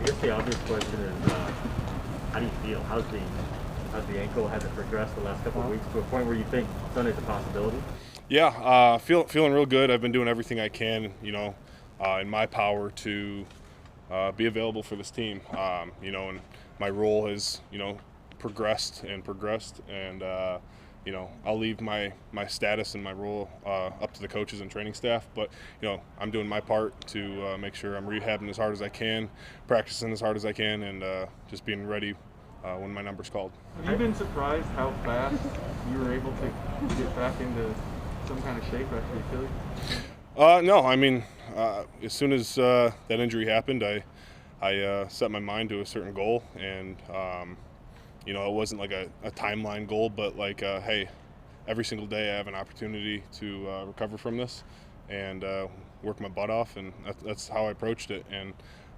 guess the obvious question is, how do you feel? How's the ankle? Has it progressed the last couple of weeks to a point where you think Sunday's a possibility? Yeah, feeling real good. I've been doing everything I can, in my power to be available for this team. And my role has, progressed, and I'll leave my status and my role up to the coaches and training staff. But I'm doing my part to make sure I'm rehabbing as hard as I can, practicing as hard as I can, and just being ready when my number's called. Have you been surprised how fast you were able to get back into some kind of shape after the Achilles? No, I mean, as soon as that injury happened, I set my mind to a certain goal, and it wasn't like a timeline goal, but like, hey, every single day I have an opportunity to recover from this and work my butt off, and that's how I approached it. And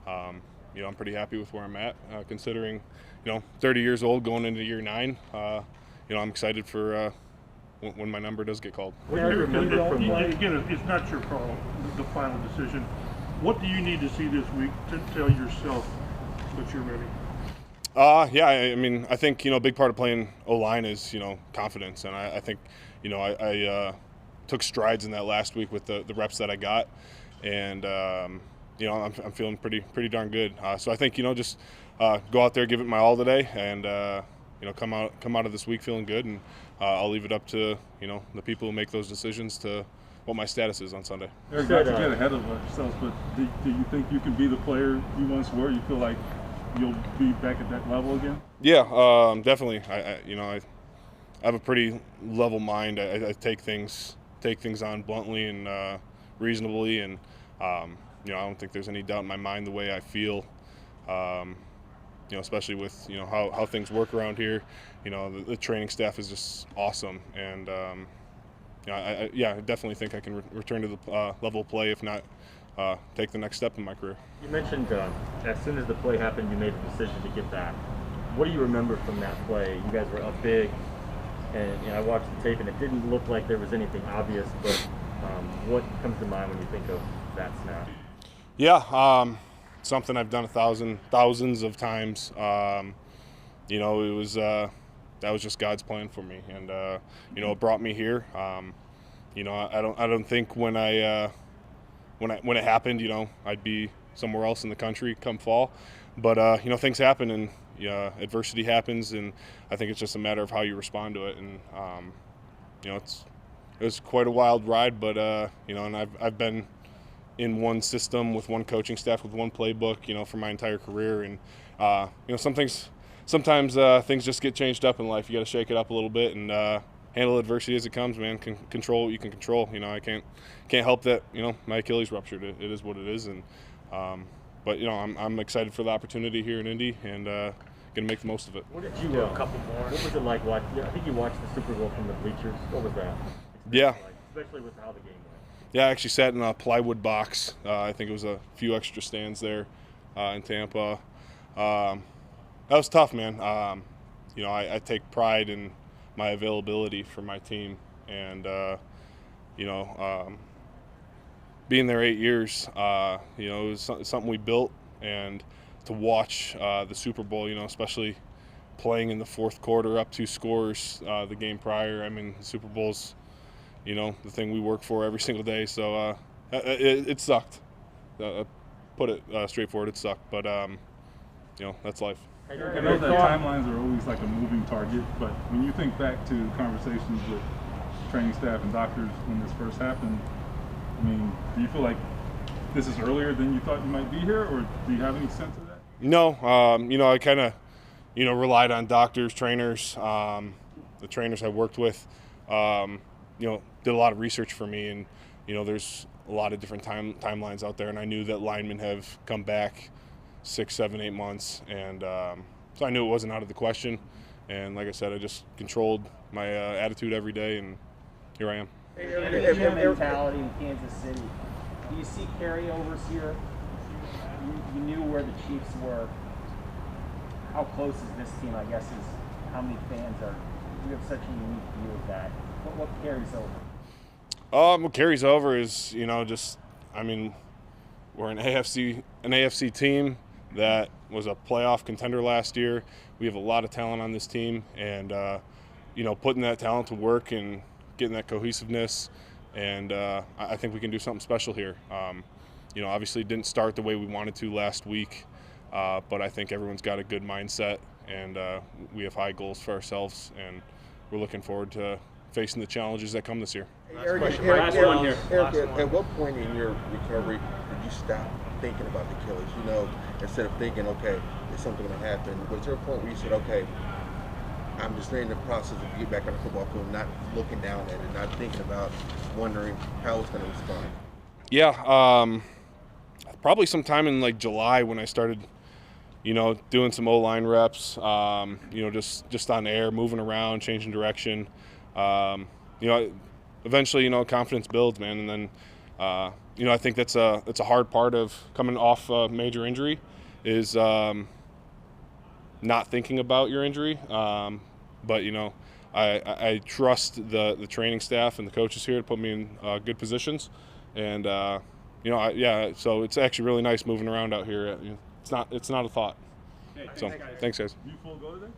I'm pretty happy with where I'm at, considering 30 years old going into year 9. I'm excited for when my number does get called. What do you remember from again, it's not your call, the final decision. What do you need to see this week to tell yourself that you're ready? I think a big part of playing O-line is confidence, and I think I took strides in that last week with the reps that I got, and I'm feeling pretty darn good. So I think just go out there, give it my all today, and come out of this week feeling good, and I'll leave it up to the people who make those decisions to what my status is on Sunday. Eric, not to get ahead of ourselves, but do you think you can be the player you once were? You feel like you'll be back at that level again? Yeah, definitely. I have a pretty level mind. I take things on bluntly and reasonably, and I don't think there's any doubt in my mind the way I feel. Especially with how things work around here. The training staff is just awesome, and I definitely think I can return to the level of play, if not take the next step in my career. You mentioned as soon as the play happened, you made the decision to get back. What do you remember from that play? You guys were up big, and I watched the tape, and it didn't look like there was anything obvious. But what comes to mind when you think of that snap? Yeah, something I've done thousands of times. It was that was just God's plan for me, and it brought me here. I don't think when it happened, I'd be somewhere else in the country come fall. But things happen, and adversity happens, and I think it's just a matter of how you respond to it. And it was quite a wild ride, but and I've been in one system with one coaching staff with one playbook, for my entire career, and sometimes things just get changed up in life. You got to shake it up a little bit and handle adversity as it comes, man. Control what you can control. I can't help that. My Achilles ruptured. It is what it is, and but I'm excited for the opportunity here in Indy, and gonna make the most of it. What did you? A couple more. What was it like? I think you watched the Super Bowl from the bleachers. What was that? Yeah. Like, especially with how the game went. Yeah, I actually sat in a plywood box. I think it was a few extra stands there in Tampa. That was tough, man. I take pride in my availability for my team, and being there 8 years, it was something we built, and to watch the Super Bowl, especially playing in the fourth quarter up 2 scores the game prior. I mean, the Super Bowl's the thing we work for every single day. So it sucked. Put it straightforward, it sucked. But that's life. I know that timelines are always like a moving target, but when you think back to conversations with training staff and doctors when this first happened, I mean, do you feel like this is earlier than you thought you might be here, or do you have any sense of that? No, I kind of, relied on doctors, trainers, the trainers I worked with, did a lot of research for me, and there's a lot of different timelines out there, and I knew that linemen have come back 6, 7, 8 months, and so I knew it wasn't out of the question. And like I said, I just controlled my attitude every day, and here I am. Your mentality in Kansas City, do you see carryovers here? You knew where the Chiefs were. How close is this team, I guess, is how many fans are. You have such a unique view of that. What carries over? What carries over is, we're an AFC team that was a playoff contender last year. We have a lot of talent on this team, and putting that talent to work and getting that cohesiveness, and I think we can do something special here. Obviously it didn't start the way we wanted to last week, but I think everyone's got a good mindset, and we have high goals for ourselves, and we're looking forward to facing the challenges that come this year. Eric, at what point in your recovery did you stop thinking about the Achilles? Instead of thinking, okay, is something going to happen, was there a point where you said, okay, I'm just in the process of getting back on the football field, not looking down at it, not thinking about, wondering how it's going to respond? Yeah, probably sometime in like July when I started, doing some O-line reps, just on air, moving around, changing direction. Eventually, confidence builds, man, and then, I think that's a hard part of coming off a major injury is not thinking about your injury. But I trust the training staff and the coaches here to put me in good positions, and so it's actually really nice moving around out here. It's not a thought. Okay, So thanks guys. You full go today?